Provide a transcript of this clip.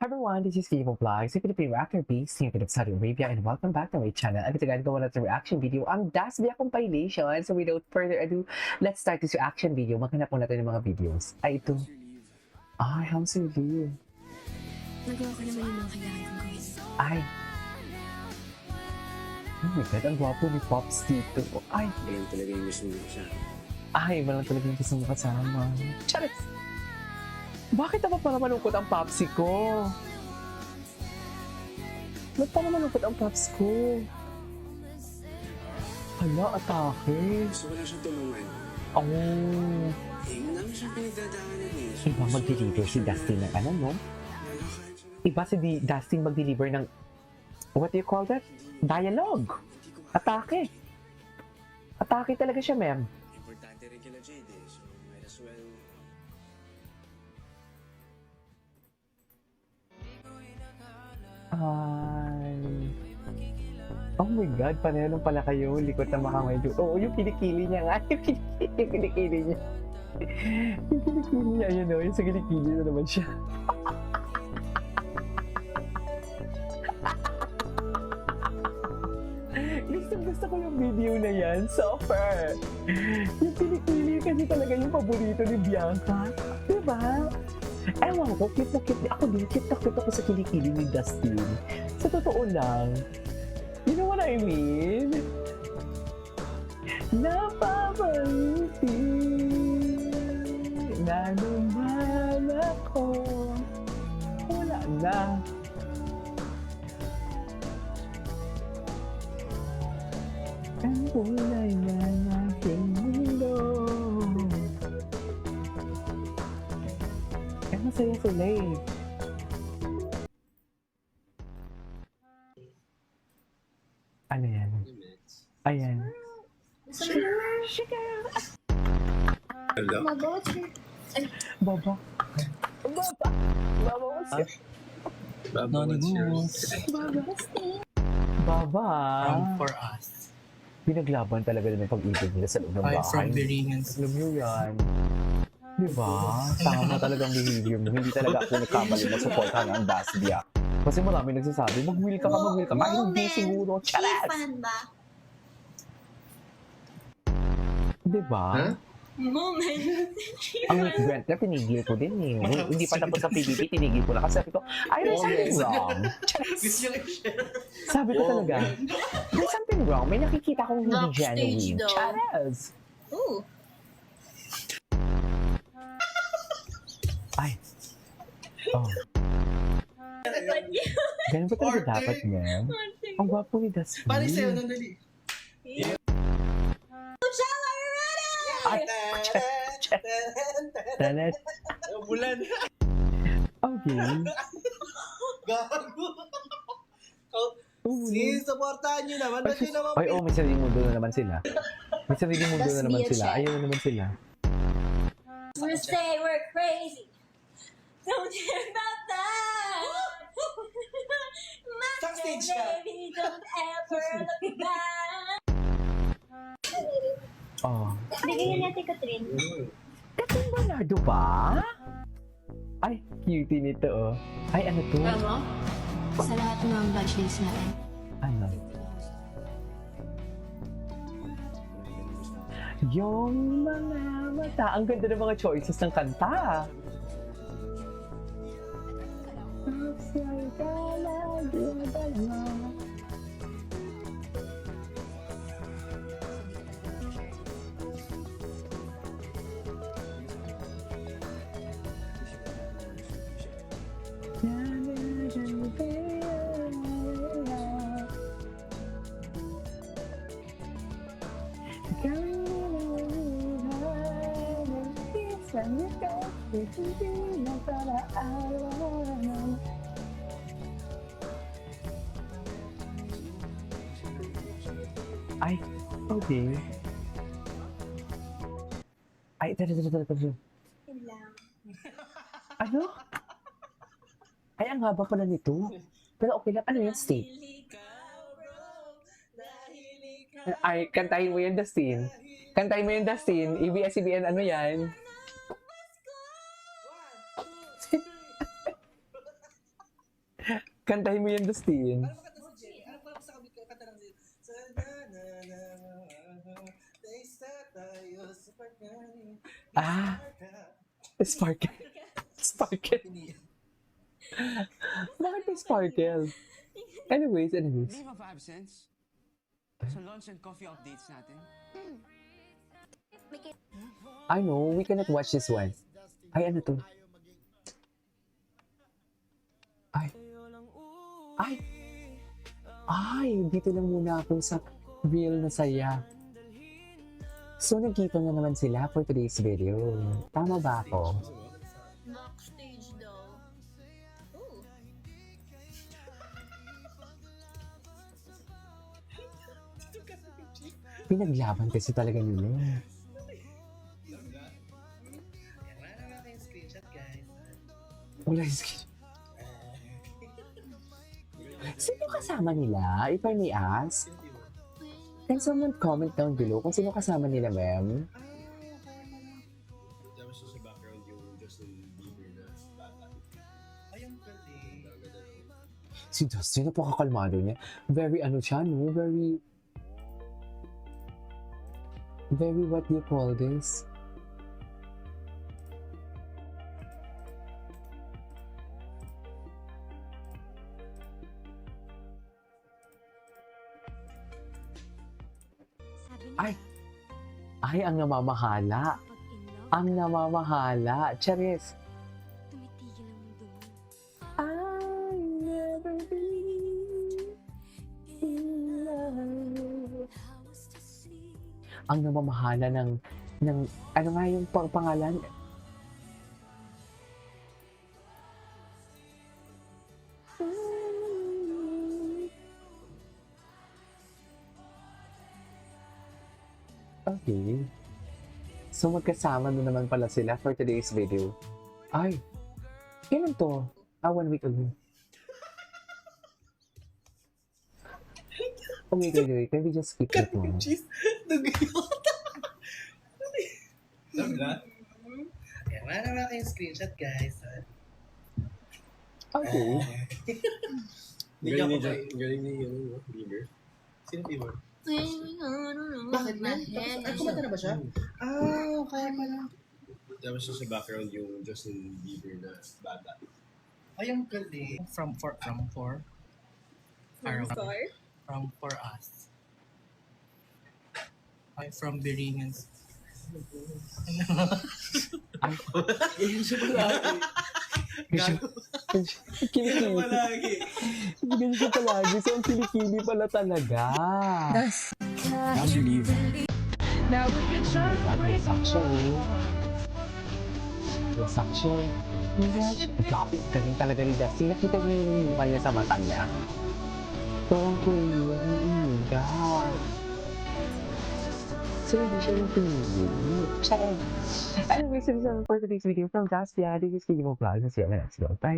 Hi everyone, this is Vivo Vlogs, a Filipino actor based here in Saudi Arabia, and welcome back to my channel. At ito gawa natin reaction video ang Dasbia compilation. So without further ado, let's start this reaction video. Maghanap po natin ng mga videos. Ay, ito. Ay, how's your leave? Nagawa ko naman yung mga kailangan kong gawin. Ay. Oh my God, ang gwapo ni Pops dito. Ay. Ayun talaga yung gusto mo siya. Ay, walang talaga yung gusto mo kasama. Charis! Bakit naman para malungkot ang Popsi ko? Ba't para malungkot ang Pops ko? Hala, atake. Gusto ko lang siyang tulungan. Oh. Eh, yun namin siyang pinagdadaanan eh. Iba mag-deliver si Dustin ng ano, no? Iba si Dustin mag-deliver ng, what do you call that? Dialogue. Atake. Atake talaga siya, ma'am. Importante rin kila Jade eh. So, might as well... Ay. Oh my God, pareho lang pala kayo. Likot na makamay doon. Oo, yung kilikili niya nga. Yung kilikili niya. Yung kilikili niya, ayun o. Yung sa kilikili na naman siya. Gusto ko yung video na yan. Super! Yung kilikili kasi talaga yung paborito ni Bianca. Diba? Ewan ko, cute na cute. Ako din, cute na cute ako sa kilikili ni Dustin. Sa totoo lang. You know what I mean? Napapaluti na naman ako. Wala na. Ang kulay na nating mundo. Eh, masaya sila eh. Ano yan? Ayan. Hello? Magot. Baba. Baba. Baba, what's your... Anonymous. Baba. For us. Pinaglaban talaga din ang pag-ibig nila sa loob ng Ay, bahay. from Beringans. Alam nyo yan. Diba? Tama talagang behavior mo. Hindi talaga ako nagkamali na supportahan ang Dasbia. Kasi marami nagsasabi, mag-will ka. Ay, hindi siguro. Charas! Fan ba? Diba? Huh? Moment. Ang Brent na tinigil ko din eh. Hindi pa tapos sa PBB, tinigil ko na. Kasi sabi ko, ay, there's something wrong. Gusto niya i-share. Sabi ko talaga, there's something wrong. May nakikita kong hindi Backstage genuine. daw. Charas! Ooh. Ay. Oh. Ganun ba talaga dapat niya? Ang gwapo ni Dustin. Pare sa'yo, nandali. Ay, tanet. Bulan. Okay. Gago. Oh, Supportahan nyo naman. Ba't yun naman? ay, oh, may sariling mundo na naman sila. May sariling mundo na naman sila. Ayun na naman sila. We say we're crazy. Don't care about that. My Backstage ka. baby, don't ever look back. Oh. Bigyan niya natin Katrin. Katong Bernardo ba? Ay, cutie nito oh. Ay, ano to? Ano? Sa lahat ng batch days natin. Ano? Yung mga mata. Ang ganda ng mga choices ng kanta. Ay, okay. Ay, tara. Yun lang. Ano? Ay, ang haba pala nito. Pero okay lang. Ano yan, Steve? Ay, kantahin mo yan, Dustin. Kantahin mo yan, Dustin. ABS-CBN, ano yan? Kantahin mo yan, Dustin. Ano ba kanta si Jenny? Ano ba sa kanta ng Jenny? Sa taste tayo sa pagkain. Ah, Sparkle. Sparkle. Bakit may sparkle? Anyways. Leave a 5 cents. Sa lunch and coffee updates natin. I know, we cannot watch this one. Ay, ano to? Ay, dito lang muna ako sa real na saya. So, nagkita na naman sila for today's video. Tama ba ako? Backstage daw. Oh. Pinaglaban kasi talaga nila. Wala naman kayong screenshot, guys. Wala yung screen. Sino kasama nila? If I may ask? Can someone comment down below kung sino kasama nila, ma'am? Tapos sa background yung Justin Bieber na bata. Ayun pala. Si Justin, napakakalmado niya. Very ano siya, no? Very what do you call this? Ay, ang namamahala. Ang namamahala. Charis. Tumitigil ang mundo mo. I never believe in love. Ang namamahala ng ano nga yung pangalan? Okay. So magkasama na naman pala sila for today's video. Ay, kailan to? 1 week ago. Oh, wait. Can we just skip that one? Cheese. Dugyot. Diba? Ayan, wala naman kayong screenshot, guys. Okay. Galing ni Bieber. Sino Bieber? Bakit na? Ay, kumanta na ba siya? Kaya pala. Tapos sa background yung Justin Bieber na bata. Ay, ang galing. From for us. Ay, from Biringan's. Ay, Siya palagi. Gago. kilikili. Palagi. Ganyan siya palagi. So, ang kilikili pala talaga. How'd you leave? Yes, actually. Grabe, galing talaga ni Dusty. Nakita niyo yung mukha niya sa mata niya. Parang ko yun. God. So, hindi siya yung pinili. Siya. Anyway, so for today's video from Dusty, this is Kimo Vlog. See you next video. Bye.